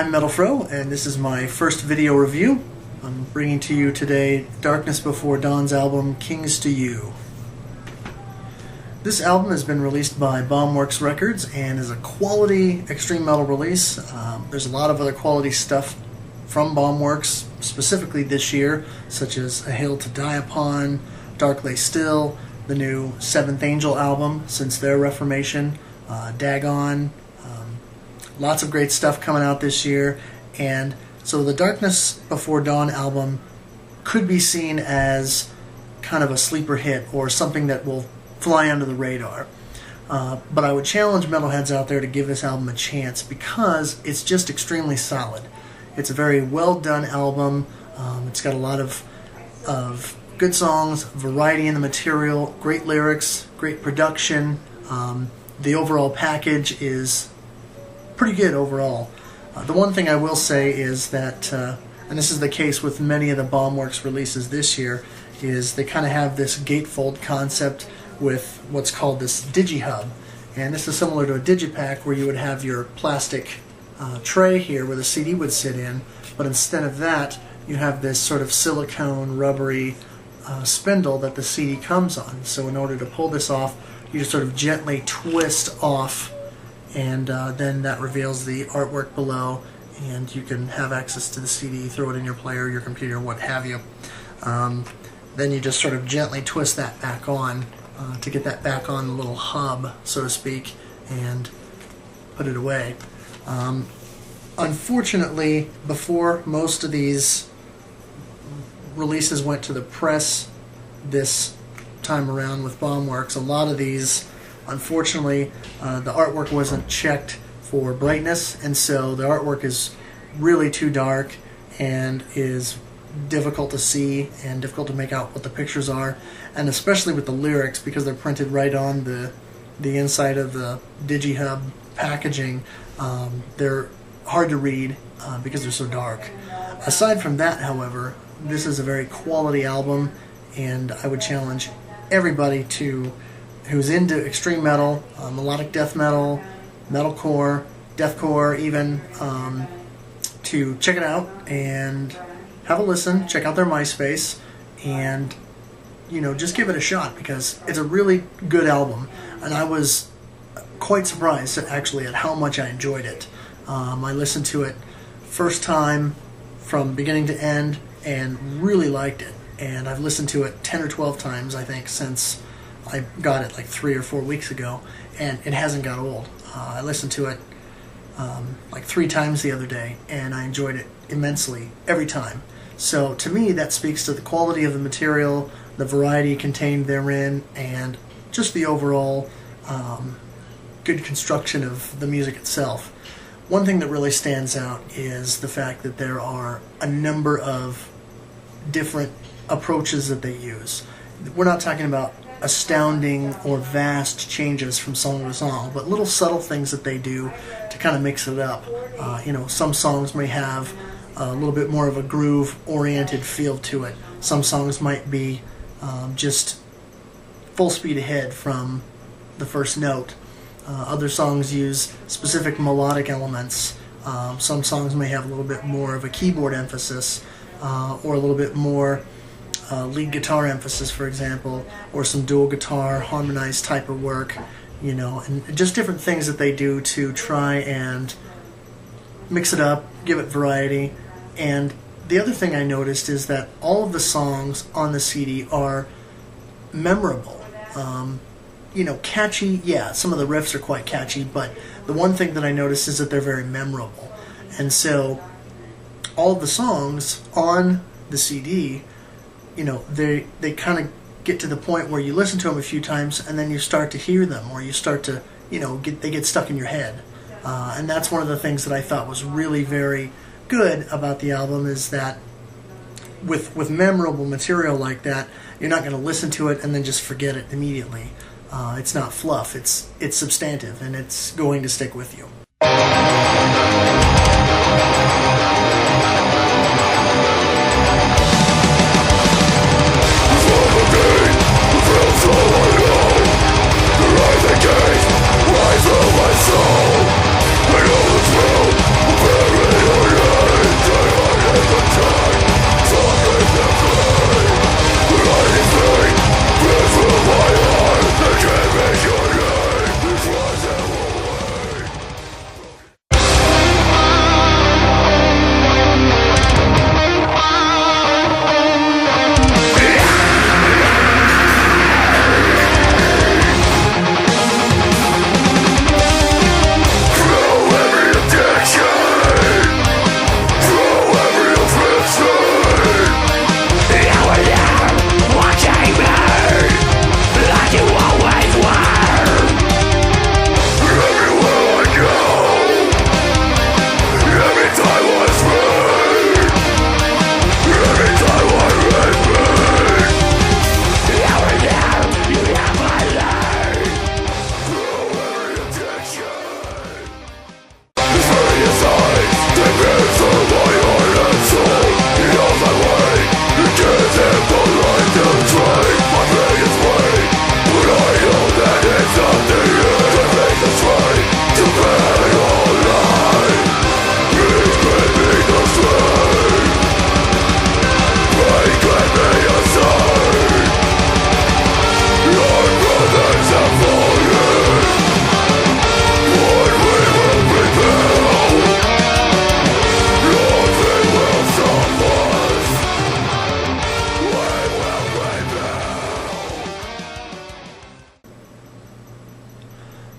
I'm Metal Fro, and this is my first video review. I'm bringing to you today Darkness Before Dawn's album, Kings to You. This album has been released by Bombworks Records and is a quality extreme metal release. There's a lot of other quality stuff from Bombworks, specifically this year, such as A Hill to Die Upon, Dark Lay Still, the new Seventh Angel album since their reformation, Dagon. Lots of great stuff coming out this year, and so the Darkness Before Dawn album could be seen as kind of a sleeper hit or something that will fly under the radar. But I would challenge metalheads out there to give this album a chance because it's just extremely solid. It's a very well done album. It's got a lot of good songs, variety in the material, great lyrics, great production. The overall package is pretty good overall. The one thing I will say is that, and this is the case with many of the Bombworks releases this year, is they kind of have this gatefold concept with what's called this DigiHub. And this is similar to a Digipack where you would have your plastic tray here where the CD would sit in, but instead of that you have this sort of silicone rubbery spindle that the CD comes on. So in order to pull this off, you just sort of gently twist off, and then that reveals the artwork below, and you can have access to the CD, throw it in your player, your computer, what have you. Then you just sort of gently twist that back on to get that back on the little hub, so to speak, and put it away. Unfortunately, before most of these releases went to the press this time around with Bombworks, a lot of these, unfortunately, the artwork wasn't checked for brightness, and so the artwork is really too dark and is difficult to see and difficult to make out what the pictures are, and especially with the lyrics, because they're printed right on the inside of the DigiHub packaging. They're hard to read because they're so dark. Aside from that, however, this is a very quality album, and I would challenge everybody who's into extreme metal, melodic death metal, metalcore, deathcore even, to check it out and have a listen, check out their MySpace, and just give it a shot because it's a really good album. And I was quite surprised actually at how much I enjoyed it. I listened to it first time from beginning to end and really liked it. And I've listened to it 10 or 12 times, I think, since I got it like 3 or 4 weeks ago, and it hasn't got old. I listened to it like 3 times the other day, and I enjoyed it immensely every time. So to me, that speaks to the quality of the material, the variety contained therein, and just the overall good construction of the music itself. One thing that really stands out is the fact that there are a number of different approaches that they use. We're not talking about astounding or vast changes from song to song, but little subtle things that they do to kind of mix it up. Some songs may have a little bit more of a groove-oriented feel to it. Some songs might be just full speed ahead from the first note. Other songs use specific melodic elements. Some songs may have a little bit more of a keyboard emphasis, or a little bit more lead guitar emphasis, for example, or some dual guitar harmonized type of work, and just different things that they do to try and mix it up, give it variety. And the other thing I noticed is that all of the songs on the CD are memorable. Catchy, yeah, some of the riffs are quite catchy, but the one thing that I noticed is that they're very memorable. And so all of the songs on the CD, they kind of get to the point where you listen to them a few times and then you start to hear them, or you start to, they get stuck in your head. And that's one of the things that I thought was really very good about the album, is that with memorable material like that, you're not going to listen to it and then just forget it immediately. It's not fluff, it's substantive, and it's going to stick with you. Rise of my soul, I know the truth, very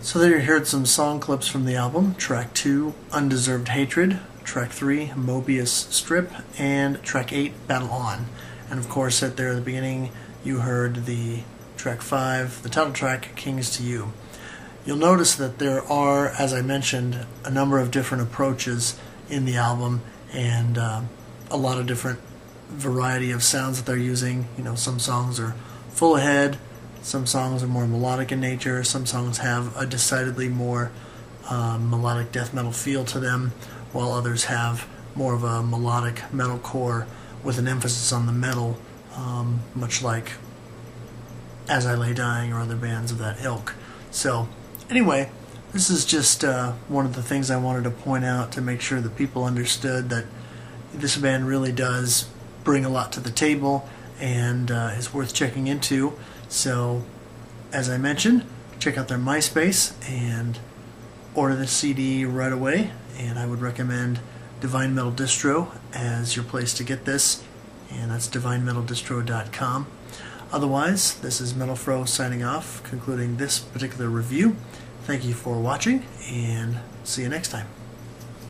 So there you heard some song clips from the album. Track 2, Undeserved Hatred. Track 3, Mobius Strip. And Track 8, Battle On. And of course, at the beginning, you heard the Track 5, the title track, Kings to You. You'll notice that there are, as I mentioned, a number of different approaches in the album, and a lot of different variety of sounds that they're using. You know, some songs are full ahead, some songs are more melodic in nature, some songs have a decidedly more melodic death metal feel to them, while others have more of a melodic metalcore with an emphasis on the metal, much like As I Lay Dying or other bands of that ilk. So anyway, this is just one of the things I wanted to point out to make sure that people understood that this band really does bring a lot to the table and is worth checking into. So, as I mentioned, check out their MySpace and order the CD right away. And I would recommend Divine Metal Distro as your place to get this, and that's divinemetaldistro.com. Otherwise, this is Metal Fro signing off, concluding this particular review. Thank you for watching, and see you next time.